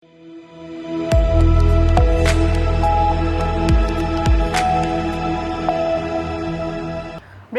Break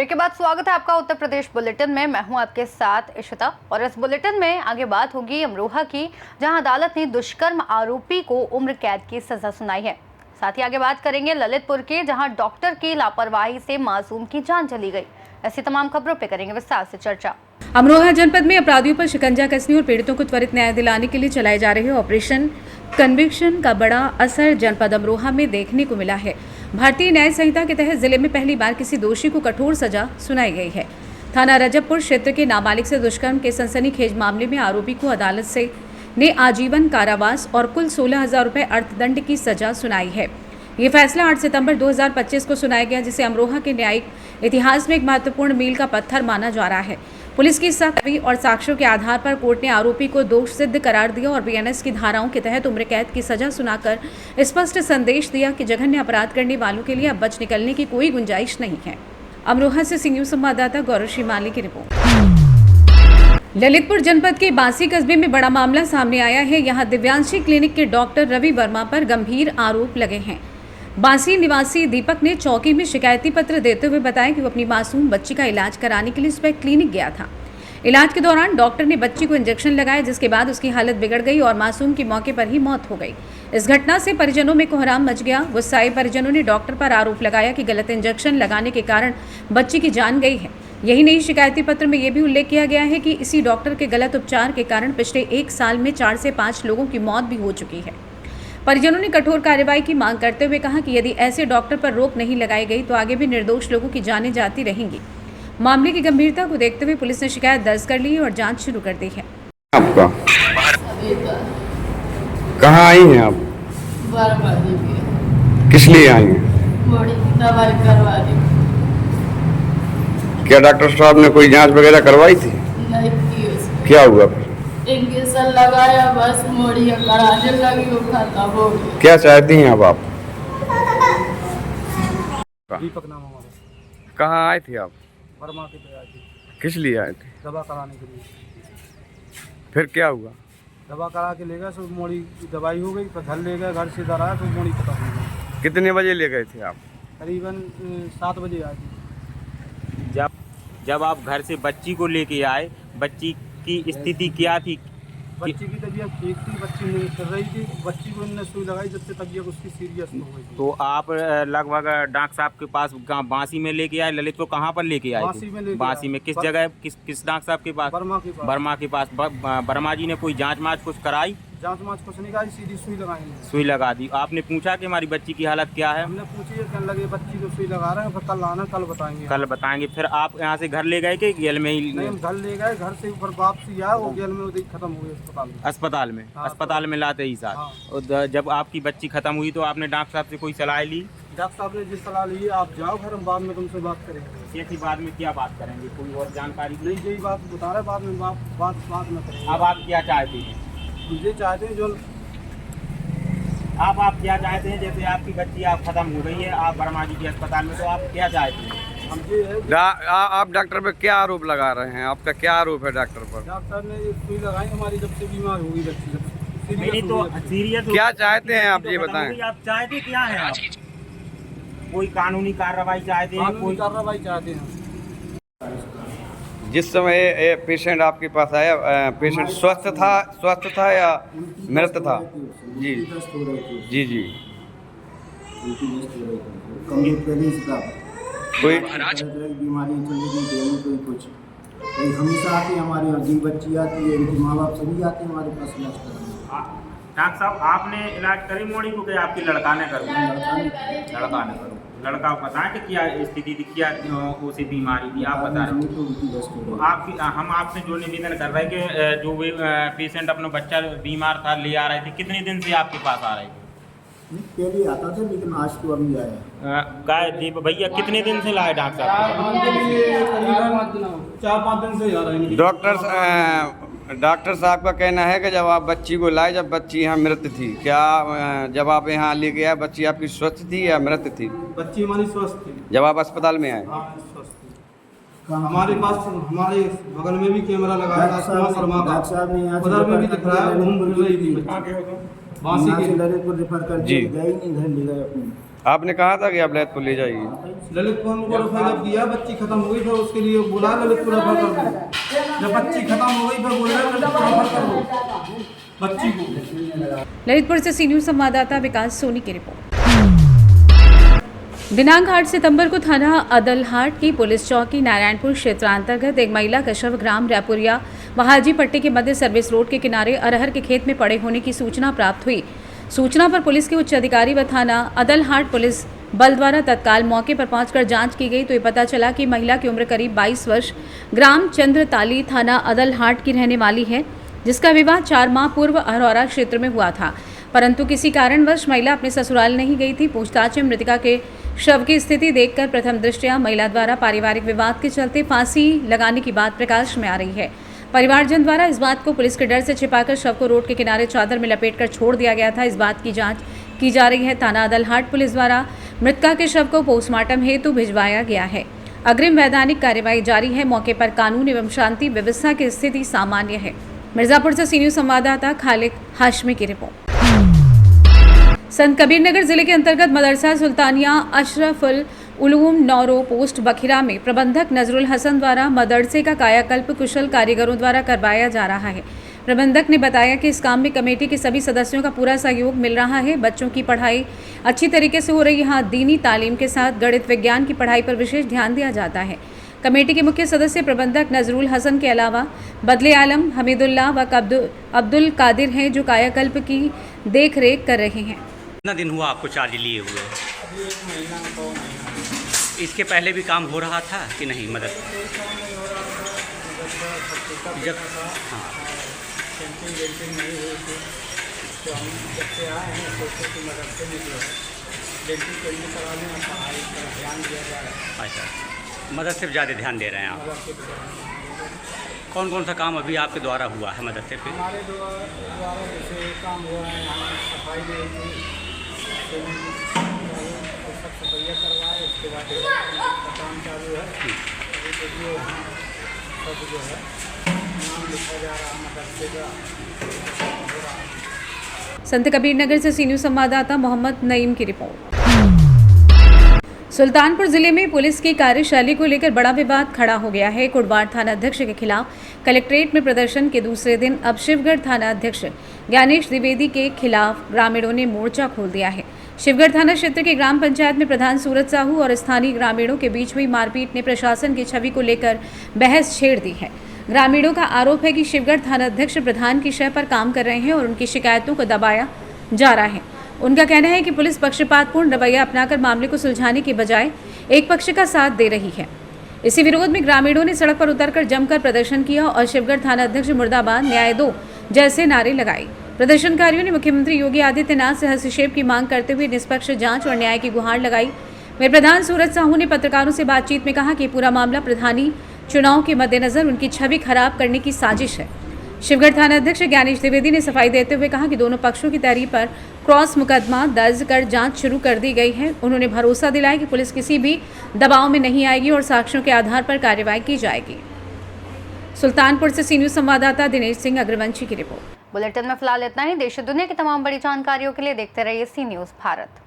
के बाद स्वागत है आपका उत्तर प्रदेश बुलेटिन में। मैं हूं आपके साथ इशिता और इस बुलेटिन में आगे बात होगी अमरोहा की, जहां अदालत ने दुष्कर्म आरोपी को उम्र कैद की सजा सुनाई है। साथ ही आगे बात करेंगे ललितपुर के, जहां डॉक्टर की लापरवाही से मासूम की जान चली गई। ऐसी तमाम खबरों पे करेंगे विस्तार से चर्चा। अमरोहा जनपद में अपराधियों पर शिकंजा कसने और पीड़ितों को त्वरित न्याय दिलाने के लिए चलाए जा रहे ऑपरेशन कन्विक्शन का बड़ा असर जनपद अमरोहा में देखने को मिला है। भारतीय न्याय संहिता के तहत जिले में पहली बार किसी दोषी को कठोर सजा सुनाई गई है। थाना रजबपुर क्षेत्र के नाबालिग से दुष्कर्म के सनसनीखेज मामले में आरोपी को अदालत ने आजीवन कारावास और कुल 16,000 रुपये अर्थदंड की सजा सुनाई है। ये फैसला 8 सितंबर 2025 को सुनाया गया, जिसे अमरोहा के न्यायिक इतिहास में एक महत्वपूर्ण मील का पत्थर माना जा रहा है। पुलिस की सख्ती और साक्ष्यों के आधार पर कोर्ट ने आरोपी को दोष सिद्ध करार दिया और बीएनएस की धाराओं के तहत उम्र कैद की सजा सुनाकर स्पष्ट संदेश दिया कि जघन्य अपराध करने वालों के लिए अब बच निकलने की कोई गुंजाइश नहीं है। अमरोहा से सी न्यूज़ संवाददाता गौरव श्रीमाली की रिपोर्ट। ललितपुर जनपद के बासी कस्बे में बड़ा मामला सामने आया है। यहाँ दिव्यांशी क्लिनिक के डॉक्टर रवि वर्मा पर गंभीर आरोप लगे हैं। बासी निवासी दीपक ने चौकी में शिकायती पत्र देते हुए बताया कि वो अपनी मासूम बच्ची का इलाज कराने के लिए सुबह क्लिनिक गया था। इलाज के दौरान डॉक्टर ने बच्ची को इंजेक्शन लगाया, जिसके बाद उसकी हालत बिगड़ गई और मासूम की मौके पर ही मौत हो गई। इस घटना से परिजनों में कोहराम मच गया। गुस्साए परिजनों ने डॉक्टर पर आरोप लगाया कि गलत इंजेक्शन लगाने के कारण बच्ची की जान गई है। यही नहीं, शिकायती पत्र में यह भी उल्लेख किया गया है कि इसी डॉक्टर के गलत उपचार के कारण पिछले 1 साल में 4 से 5 लोगों की मौत भी हो चुकी है। परिजनों ने कठोर कार्रवाई की मांग करते हुए कहा कि यदि ऐसे डॉक्टर पर रोक नहीं लगाई गई तो आगे भी निर्दोष लोगों की जानें जाती रहेंगी। मामले की गंभीरता को देखते हुए पुलिस ने शिकायत दर्ज कर ली और जांच शुरू कर दी है। आपका कहाँ आई हैं आप? किस लिए आई हैं? दवाई करवा दी। क्या डॉक्टर साहब ने कोई जांच वगैरह करवाई थी? नहीं की उसने। क्या हुआ फिर? इंजेक्शन लगाया, बस मोड़ी कराने लगी, वो खत्म हो गई। क्या चाहती हैं अब आप? दीपक नाम हमारा। कहाँ आए थे आप? वर्मा के पे आई थी, किस लिए आए थे? दवा कराने के लिए। फिर क्या हुआ? दवा करा के ले गए, सो मोड़ी की दवाई हो गई, फिर घर ले गए, घर से इधर आया तो मोड़ी खत्म हो गई। कितने बजे ले गए थे आप? करीबन 7 बजे आई थी। जब आप घर से बच्ची को लेके आए, बच्ची की स्थिति क्या थी? बच्ची की तबीयत ठीक थी, बच्ची नहीं कर रही थी। बच्ची को इन्होंने सुई लगाई, जब से तबीयत उसकी सीरियस हो गई थी। तो आप लगभग डॉक्टर साहब के पास बांसी में लेके आए। ललित को कहाँ पर लेके आए? बांसी में लेके बांसी में किस जगह? किस डॉक्टर साहब के पास? वर्मा के पास। वर्मा के पास। वर्मा जी ने कोई जांच माच कुछ कराई? जांच माच कुछ नहीं कराई, सीधी सुई लगाई। सुई लगा दी। आपने पूछा कि हमारी बच्ची की हालत क्या है? हमने पूछी, कहने लगे बच्ची को सुई लगा रहे हैं, फिर कल आना, कल बताएंगे। कल बताएंगे। फिर आप यहाँ से घर ले गए कि गेल में ही? नहीं, हम घर ले गए, घर से ऊपर वापसी आया, वो गेल में उधर खत्म हुई अस्पताल में। अस्पताल में लाते ही साथ। हाँ। और जब आपकी बच्ची खत्म हुई तो आपने डॉक्टर साहब से कोई सलाह ली? डॉक्टर साहब ने जिस सलाह ली, आप जाओ घर, हम बाद में तुमसे बात करेंगे। कैसी बाद में क्या बात करेंगे? कोई और जानकारी नहीं, यही बात बता रहे, बाद में बात में करेंगे। अब आप क्या चाहते हैं? मुझे चाहते हैं जो आप क्या चाहते हैं? जैसे आपकी बच्ची आप खत्म हो गई है, आप वर्मा जी के अस्पताल में, तो आप क्या चाहते हैं? हम ये है, आप डॉक्टर पे क्या आरोप लगा रहे हैं? आपका क्या आरोप है डॉक्टर पर? डॉक्टर ने ये सुई लगाई हमारी, जब से बीमार हो गई बच्ची। नहीं तो सीरियस क्या चाहते हैं आप, ये बताएं। आप चाहते क्या है? आप कोई कानूनी कार्रवाई चाहते हैं? कोई कार्रवाई चाहते हैं। जिस समय ये पेशेंट आपके पास आया, पेशेंट स्वस्थ था या मृत था? जी जी जी। कोई बीमारी चल रही कोई कुछ हमेशा आती है हमारे, और जिन बच्ची आती है इनके माँ बाप सभी आते हैं हमारे पास इलाज कराने। डॉक्टर साहब, आपने इलाज करी मोड़ी को? क्या आपकी लड़का ने करो? लड़का ने करो। लड़का को पता है कि क्या स्थिति थी, क्या उसे बीमारी थी, आप बता रहे हो? आपकी हम आपसे जो निवेदन कर रहे हैं कि जो वे पेशेंट अपना बच्चा बीमार था ले आ रहे थे, कितने दिन से आपके पास आ रहे थे? पहले आता था, लेकिन आज तो अभी आया। काय दीप भैया कितने दिन से लाए डॉक्टर साहब? 4-5 दिन से आ रहे हैं। डॉक्टर साहब का कहना है कि जब आप बच्ची को लाए, जब बच्ची यहाँ मृत थी, क्या जब आप यहाँ लेके आए बच्ची आपकी स्वस्थ थी या मृत थी? बच्ची हमारी स्वस्थ थी। जब आप अस्पताल में आए? हाँ, स्वस्थ थी। हमारे पास हमारे बगल में भी कैमरा लगाया था आसमा शर्मा का, डॉक्टर साहब ने यहाँ उधर में भी दिख रहा है, घूम फिर रही थी बांसी यहाँ से के। ललितपुर रेफर कर जी। दिया, गए नहीं, इधर ले गए अपने। आपने कहा था कि आप ललितपुर ले जाइए। ललितपुर को रेफर जब दिया, बच्ची खत्म हो गई, फिर उसके लिए बोला ललितपुर रेफर कर दो। जब बच्ची खत्म हो गई फिर बोला ललितपुर रेफर कर दो बच्ची को। ललितपुर से सी न्यूज संवाददाता विकास सोनी की रिपोर्ट। दिनांक 8 सितंबर को थाना अदलहाट की पुलिस चौकी नारायणपुर क्षेत्रांतर्गत एक महिला का शव ग्राम रायपुरिया व हाजी पट्टी के मध्य सर्विस रोड के किनारे अरहर के खेत में पड़े होने की सूचना प्राप्त हुई। सूचना पर पुलिस के उच्च अधिकारी व थाना अदलहाट पुलिस बल द्वारा तत्काल मौके पर पहुंचकर जांच की गई तो ये पता चला कि महिला की उम्र करीब 22 वर्ष ग्राम चंद्रताली थाना अदलहाट की रहने वाली है, जिसका विवाह 4 माह पूर्व अरौरा क्षेत्र में हुआ था, परंतु किसी कारणवश महिला अपने ससुराल नहीं गई थी। पूछताछ में मृतका के शव की स्थिति देखकर प्रथम दृष्टया महिला द्वारा पारिवारिक विवाद के चलते फांसी लगाने की बात प्रकाश में आ रही है। परिवारजन द्वारा इस बात को पुलिस के डर से छिपाकर शव को रोड के किनारे चादर में लपेटकर छोड़ दिया गया था। इस बात की जांच की जा रही है। थाना अदलहाट पुलिस द्वारा मृतका के शव को पोस्टमार्टम हेतु भिजवाया गया है। अग्रिम वैधानिक कार्यवाही जारी है। मौके पर कानून एवं शांति व्यवस्था की स्थिति सामान्य है। मिर्जापुर से सी न्यूज संवाददाता खालिद हाशमी की रिपोर्ट। संत कबीरनगर जिले के अंतर्गत मदरसा सुल्तानिया अशरफुल उलूम नौरो पोस्ट बखिरा में प्रबंधक नजरुल हसन द्वारा मदरसे का कायाकल्प कुशल कारीगरों द्वारा करवाया जा रहा है। प्रबंधक ने बताया कि इस काम में कमेटी के सभी सदस्यों का पूरा सहयोग मिल रहा है। बच्चों की पढ़ाई अच्छी तरीके से हो रही है। यहाँ दीनी तालीम के साथ गणित विज्ञान की पढ़ाई पर विशेष ध्यान दिया जाता है। कमेटी के मुख्य सदस्य प्रबंधक नजरुल हसन के अलावा बदले आलम, हमीदुल्लाह व अब्दुल कादिर हैं, जो कायाकल्प की देख रेख कर रहे हैं। कितना दिन हुआ आपको चार्ज लिए हुए? इसके पहले भी काम हो रहा था कि नहीं? मदद जब हाँ अच्छा, मदद से ज़्यादा ध्यान दे रहे हैं आप। कौन कौन सा काम अभी आपके द्वारा हुआ है मदद से? फिर हमारे द्वारा जैसे काम हुआ है, यहाँ सफाई में सब सफाइयाँ करवाए, उसके बाद काम चालू है। सब जो है नाम लिखा जा रहा मदरसे का हो रहा। संत कबीरनगर से सी न्यूज संवाददाता मोहम्मद नईम की रिपोर्ट। सुल्तानपुर जिले में पुलिस की कार्यशैली को लेकर बड़ा विवाद खड़ा हो गया है। कुड़वाड़ थाना अध्यक्ष के खिलाफ कलेक्ट्रेट में प्रदर्शन के दूसरे दिन अब शिवगढ़ थाना अध्यक्ष ज्ञानेश द्विवेदी के खिलाफ ग्रामीणों ने मोर्चा खोल दिया है। शिवगढ़ थाना क्षेत्र के ग्राम पंचायत में प्रधान सूरज साहू और स्थानीय ग्रामीणों के बीच हुई मारपीट ने प्रशासन की छवि को लेकर बहस छेड़ दी है। ग्रामीणों का आरोप है कि शिवगढ़ थाना अध्यक्ष प्रधान की शय पर काम कर रहे हैं और उनकी शिकायतों को दबाया जा रहा है। उनका कहना है कि पुलिस पक्षपातपूर्ण रवैया अपनाकर मामले को सुलझाने की बजाय एक पक्ष का साथ दे रही है। इसी विरोध में ग्रामीणों ने सड़क पर उतरकर जमकर प्रदर्शन किया और शिवगढ़ थाना अध्यक्ष मुर्दाबाद, न्याय दो जैसे नारे लगाए। प्रदर्शनकारियों ने मुख्यमंत्री योगी आदित्यनाथ से हस्तक्षेप की मांग करते हुए निष्पक्ष जांच और न्याय की गुहार लगाई। वहीं प्रधान सूरज साहू ने पत्रकारों से बातचीत में कहा कि पूरा मामला प्रधानी चुनाव के मद्देनजर उनकी छवि खराब करने की साजिश है। शिवगढ़ थाना अध्यक्ष ज्ञानेश द्विवेदी ने सफाई देते हुए कहा कि दोनों पक्षों की तहरीर पर क्रॉस मुकदमा दर्ज कर जांच शुरू कर दी गई है। उन्होंने भरोसा दिलाया कि पुलिस किसी भी दबाव में नहीं आएगी और साक्ष्यों के आधार पर कार्रवाई की जाएगी। सुल्तानपुर से सी न्यूज संवाददाता दिनेश सिंह अग्रवंशी की रिपोर्ट। बुलेटिन में फिलहाल इतना ही। देश और दुनिया की तमाम बड़ी जानकारियों के लिए देखते रहिए सी न्यूज भारत।